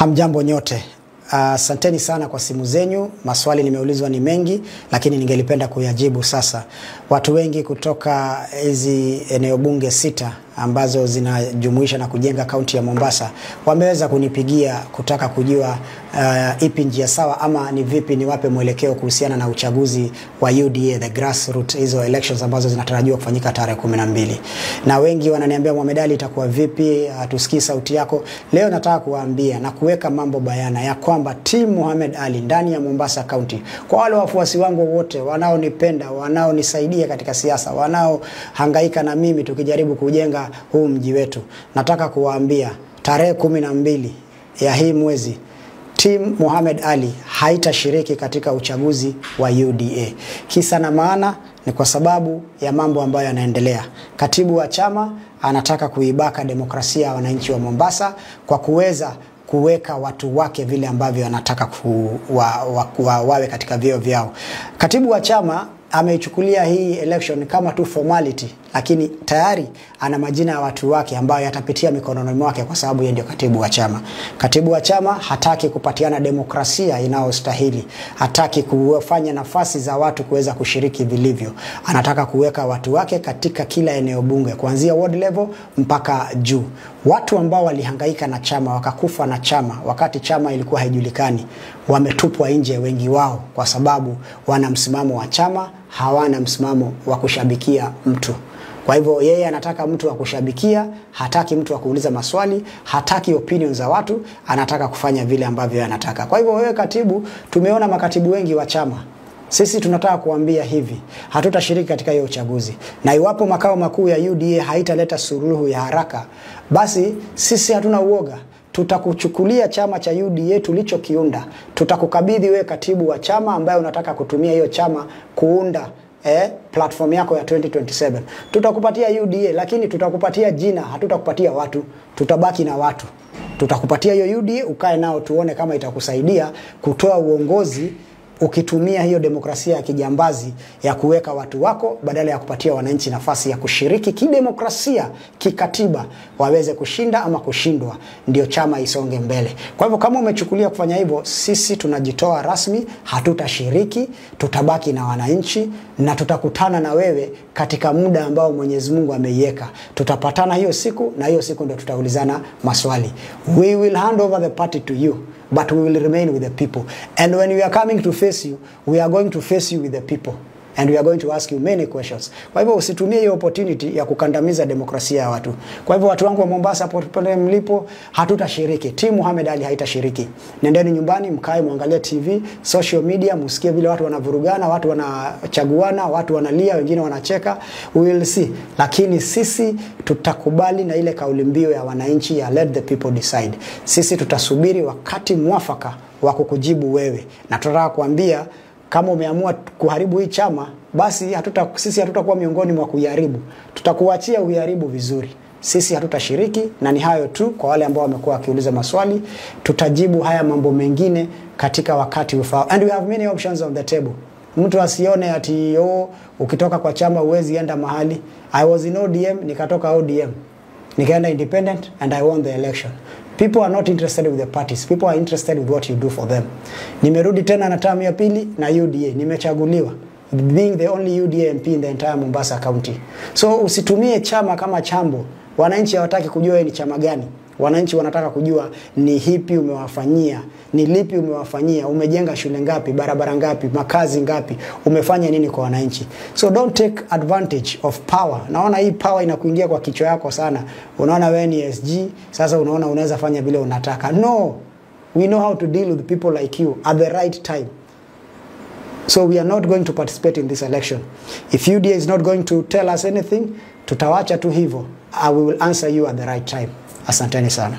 Hamjambo nyote. Asanteni sana kwa simu zenyu. Maswali nimeulizwa ni mengi, lakini ningelipenda kuyajibu sasa. Watu wengi kutoka hizi eneo bunge 6 ambazo zinajumuisha na kujenga kaunti ya Mombasa wameweza kunipigia kutaka kujua ipi njia sawa ama ni vipi niwape mwelekeo kuhusiana na uchaguzi wa UDA, the grassroots, hizo elections ambazo zinatarajiwa kufanyika tarehe 12. Na wengi wananiambia Mohamed Ali, itakuwa vipi? Hatusikii sauti yako. Leo nataka kuwaambia na kuweka mambo bayana ya kwamba team Mohamed Ali ndani ya Mombasa County, kwa wale wafuasi wangu wote wanaonipenda, wanaonisaidia katika siasa, wanaohangaika na mimi tukijaribu kujenga huu mji wetu, nataka kuwaambia tarehe 12 ya hii mwezi team Mohamed Ali haitashiriki katika uchaguzi wa UDA. Kisa na maana ni kwa sababu ya mambo ambayo yanaendelea. Katibu wa chama anataka kuibaka demokrasia ya wananchi wa Mombasa kwa kuweza kuweka watu wake vile ambavyo anataka wawe katika vyeo vyao. Katibu wa chama ameichukulia hii election kama tu formality, lakini tayari ana majina ya watu wake ambayo yatapitia mikononi mwake kwa sababu yeye ndio katibu wa chama. Katibu wa chama hataki kupatiana demokrasia inayostahili. Hataki kufanya nafasi za watu kuweza kushiriki vilivyo. Anataka kuweka watu wake katika kila eneo bunge kuanzia ward level mpaka juu. Watu ambao walihangaika na chama, wakakufa na chama wakati chama ilikuwa haijulikani, wametupwa nje wengi wao kwa sababu wana msimamo wa chama, hawana msimamo wa kushabikia mtu. Kwa hivyo yeye anataka mtu wa kushabikia, hataki mtu wa kuuliza maswali, hataki opinions za watu, anataka kufanya vile ambavyo anataka. Kwa hivyo wewe katibu, tumeona makatibu wengi wa chama. Sisi tunataka kuambia hivi, hatutashiriki katika hiyo uchaguzi. Na iwapo makao makuu ya UDA haitaleta suluhu ya haraka, basi sisi hatuna uoga. Tutakuchukulia chama cha UDA tulichokiunda. Tutakukabidhi wewe katibu wa chama ambaye unataka kutumia hiyo chama kuunda platform yako ya 2027. Tutakupatia UDA, lakini tutakupatia jina, hatutakupatia watu. Tutabaki na watu. Tutakupatia hiyo UDA, ukae nao tuone kama itakusaidia kutoa uongozi ukitumia hiyo demokrasia ya kijambazi ya kuweka watu wako badala ya kupatia wananchi nafasi ya kushiriki kidemokrasia, kikatiba, waweze kushinda ama kushindwa, ndio chama isonge mbele. Kwa hivyo kama umechukulia kufanya hivyo, sisi tunajitoa rasmi, hatutashiriki, tutabaki na wananchi na tutakutana na wewe katika muda ambao Mwenyezi Mungu ameiweka. Tutapatana hiyo siku na hiyo siku ndio tutaulizana maswali. We will hand over the party to you, but we will remain with the people. And when we are coming to face you, we are going to face you with the people. And we are going to ask you many questions. Kwa hivyo usitumie hiyo opportunity ya kukandamiza demokrasia ya watu. Kwa hivyo watu wangu wa Mombasa pale mlipo, hatutashiriki. Team Mohamed Ali haitashiriki. Nendeni nyumbani, mkae muangalie TV, social media, msikie vile watu wanavurugana, watu wanachaguana, watu wanalia, wengine wanacheka. We will see. Lakini sisi tutakubali na ile kauli mbiu ya wananchi ya let the people decide. Sisi tutasubiri wakati mwafaka wa kukujibu wewe. Na tunataka kuambia kama umeamua kuharibu hii chama, basi sisi hatutakuwa miongoni mwa kuiharibu. Tutakuachia uharibu vizuri. Sisi hatutashiriki, na ni hayo tu kwa wale ambao wamekuwa wakiuliza maswali. Tutajibu haya mambo mengine katika wakati ufao. And we have many options on the table. Mtu asione ati ukitoka kwa chama huwezi enda mahali. I was in ODM, nikatoka ODM. Nikaenda independent and I won the election. People are not interested with the parties. People are interested with what you do for them. Nimerudi tena na term ya pili na UDA. Nimechaguliwa, being the only UDA MP in the entire Mombasa County. So usitumie chama kama chambo. Wananchi hawataki kujua ni chama gani. Wananchi wanataka kujua ni hipi umewafanyia, ni lipi umewafanyia, umejenga shule ngapi, barabara ngapi, makazi ngapi, umefanya nini kwa wananchi. So don't take advantage of power. Naona hii power inakuingia kwa kichwa yako sana. Unaona wewe ni SG, sasa unaona unaweza fanya vile unataka. No. We know how to deal with people like you at the right time. So we are not going to participate in this election. If UDA is not going to tell us anything, tutawacha tu hivyo. We will answer you at the right time. Asanteni sana.